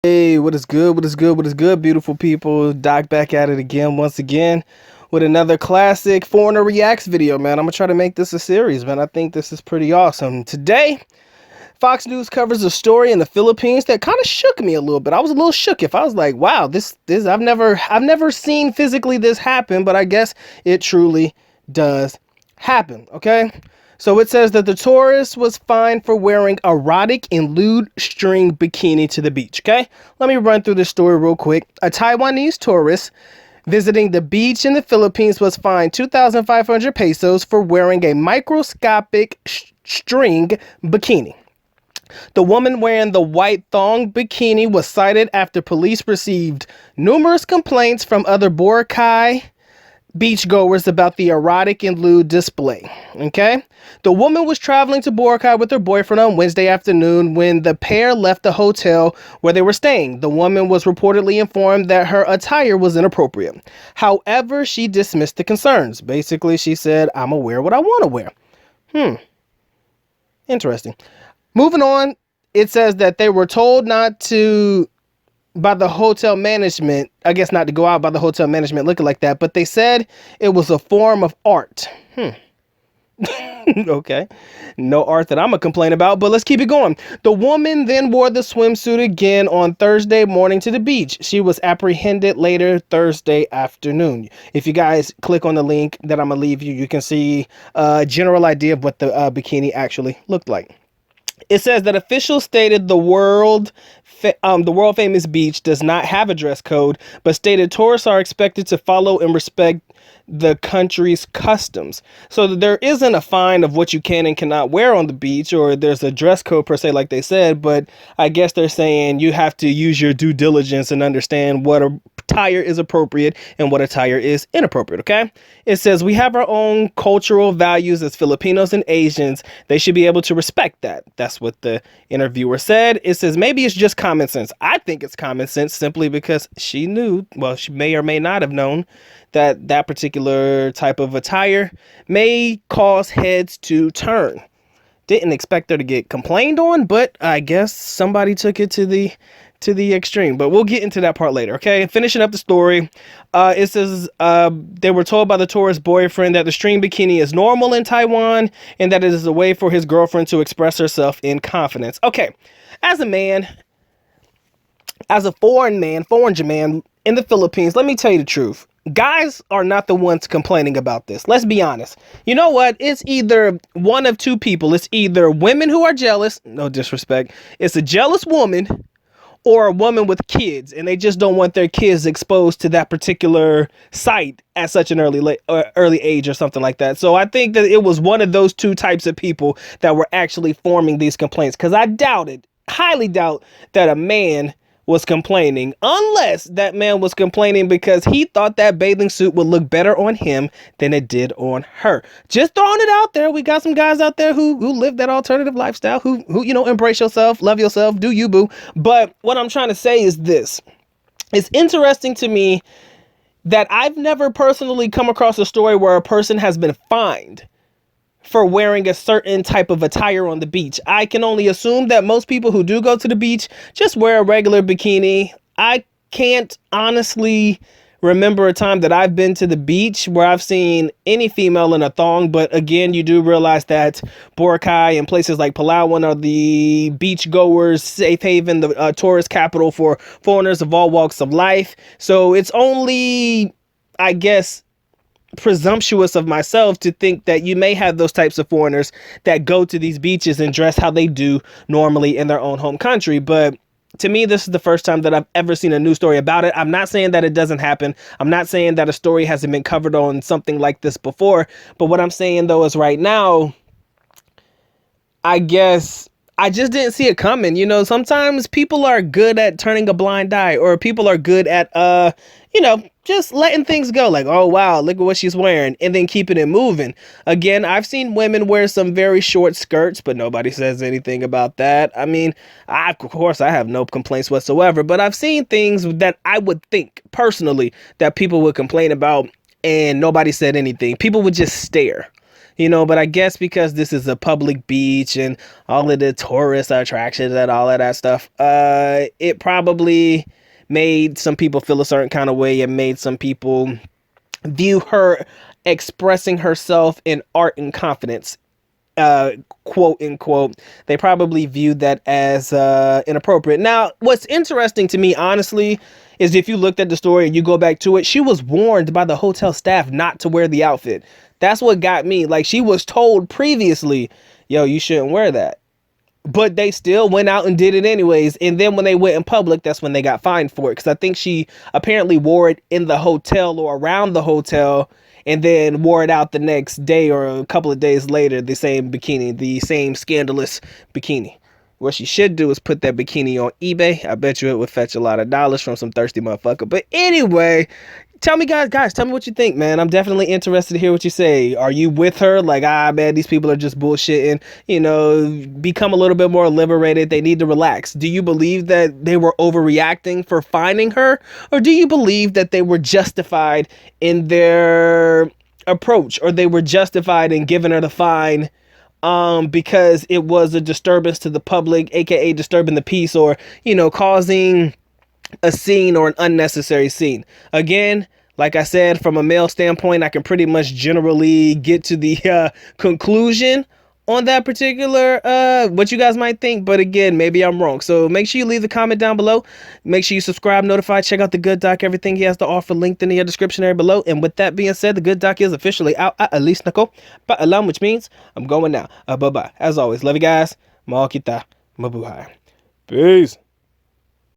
Hey, what is good? What is good? What is good, beautiful people? Doc back at it again, once again, with another classic Foreigner Reacts video, man. I'm gonna try to make this a series, man. I think this is pretty awesome. Today, Fox News covers a story in the Philippines that kind of shook me a little bit. I was a little shook if I was like, wow, this I've never seen physically this happen, but I guess it truly does happen, okay? So it says that the tourist was fined for wearing erotic and lewd string bikini to the beach, okay? Let me run through this story real quick. A Taiwanese tourist visiting the beach in the Philippines was fined 2,500 pesos for wearing a microscopic string bikini. The woman wearing the white thong bikini was cited after police received numerous complaints from other Boracay beachgoers about the erotic and lewd display. Okay? The woman was traveling to Boracay with her boyfriend on Wednesday afternoon when the pair left the hotel where they were staying. The woman was reportedly informed that her attire was inappropriate. However, she dismissed the concerns. Basically, she said, "I'm gonna wear what I want to wear." Interesting. Moving on, it says that they were told not to by the hotel management, I guess not to go out by the hotel management looking like that, but they said it was a form of art. Okay. No art that I'm gonna complain about, but let's keep it going. The woman then wore the swimsuit again on Thursday morning to the beach. She was apprehended later Thursday afternoon. If you guys click on the link that I'm gonna leave you, you can see a general idea of what the bikini actually looked like. It says that officials stated the world famous beach does not have a dress code, but stated tourists are expected to follow and respect the country's customs. So there isn't a fine of what you can and cannot wear on the beach, or there's a dress code per se, like they said, but I guess they're saying you have to use your due diligence and understand what attire is appropriate and what attire is inappropriate, okay? It says we have our own cultural values as Filipinos and Asians. They should be able to respect that. That's what the interviewer said. It says maybe it's just common sense. I think it's common sense simply because she knew, well, she may or may not have known that that particular type of attire may cause heads to turn. Didn't expect her to get complained on, but I guess somebody took it to the extreme. But we'll get into that part later, okay? Finishing up the story, it says they were told by the tourist boyfriend that the string bikini is normal in Taiwan and that it is a way for his girlfriend to express herself in confidence. Okay, as a man, as a foreign man in the Philippines, let me tell you the truth. Guys are not the ones complaining about this. Let's be honest. You know what? It's either one of two people. It's either women who are jealous, no disrespect. It's a jealous woman or a woman with kids, and they just don't want their kids exposed to that particular site at such an early age or something like that. So I think that it was one of those two types of people that were actually forming these complaints, because I highly doubt that a man was complaining, unless that man was complaining because he thought that bathing suit would look better on him than it did on her. Just throwing it out there. We got some guys out there who live that alternative lifestyle, who embrace yourself, love yourself, do you, boo. But what I'm trying to say is this. It's interesting to me that I've never personally come across a story where a person has been fined for wearing a certain type of attire on the beach. I can only assume that most people who do go to the beach just wear a regular bikini. I can't honestly remember a time that I've been to the beach where I've seen any female in a thong. But again, you do realize that Boracay and places like Palawan are the beach goers' safe haven, the tourist capital for foreigners of all walks of life. So it's only, I guess, presumptuous of myself to think that you may have those types of foreigners that go to these beaches and dress how they do normally in their own home country. But to me, this is the first time that I've ever seen a news story about it. I'm not saying that it doesn't happen. I'm not saying that a story hasn't been covered on something like this before. But what I'm saying, though, is right now, I guess I just didn't see it coming. You know, sometimes people are good at turning a blind eye, or people are good at, just letting things go. Like, oh, wow, look at what she's wearing, and then keeping it moving. Again, I've seen women wear some very short skirts, but nobody says anything about that. I mean, of course, I have no complaints whatsoever, but I've seen things that I would think personally that people would complain about, and nobody said anything. People would just stare. But I guess because this is a public beach and all of the tourist attractions and all of that stuff, it probably made some people feel a certain kind of way and made some people view her expressing herself in art and confidence, quote unquote. They probably viewed that as inappropriate. Now, what's interesting to me, honestly, is if you looked at the story and you go back to it, she was warned by the hotel staff not to wear the outfit. That's what got me. Like, she was told previously, yo, you shouldn't wear that. But they still went out and did it anyways. And then when they went in public, that's when they got fined for it. Because I think she apparently wore it in the hotel or around the hotel and then wore it out the next day or a couple of days later, the same bikini, the same scandalous bikini. What she should do is put that bikini on eBay. I bet you it would fetch a lot of dollars from some thirsty motherfucker. But anyway, tell me, guys, tell me what you think, man. I'm definitely interested to hear what you say. Are you with her? Like, man, these people are just bullshitting. Become a little bit more liberated. They need to relax. Do you believe that they were overreacting for finding her? Or do you believe that they were justified in their approach, or they were justified in giving her the fine because it was a disturbance to the public, aka disturbing the peace, or causing a scene or an unnecessary scene? Again, like I said, from a male standpoint, I can pretty much generally get to the conclusion on that particular what you guys might think, but again, maybe I'm wrong. So make sure you leave the comment down below. Make sure you subscribe, notify, check out the Good Doc, everything he has to offer linked in the description area below. And with that being said, the Good Doc is officially out at least nako paalam, which means I'm going now. Bye bye. As always, love you guys. Makita mabuhay. Peace.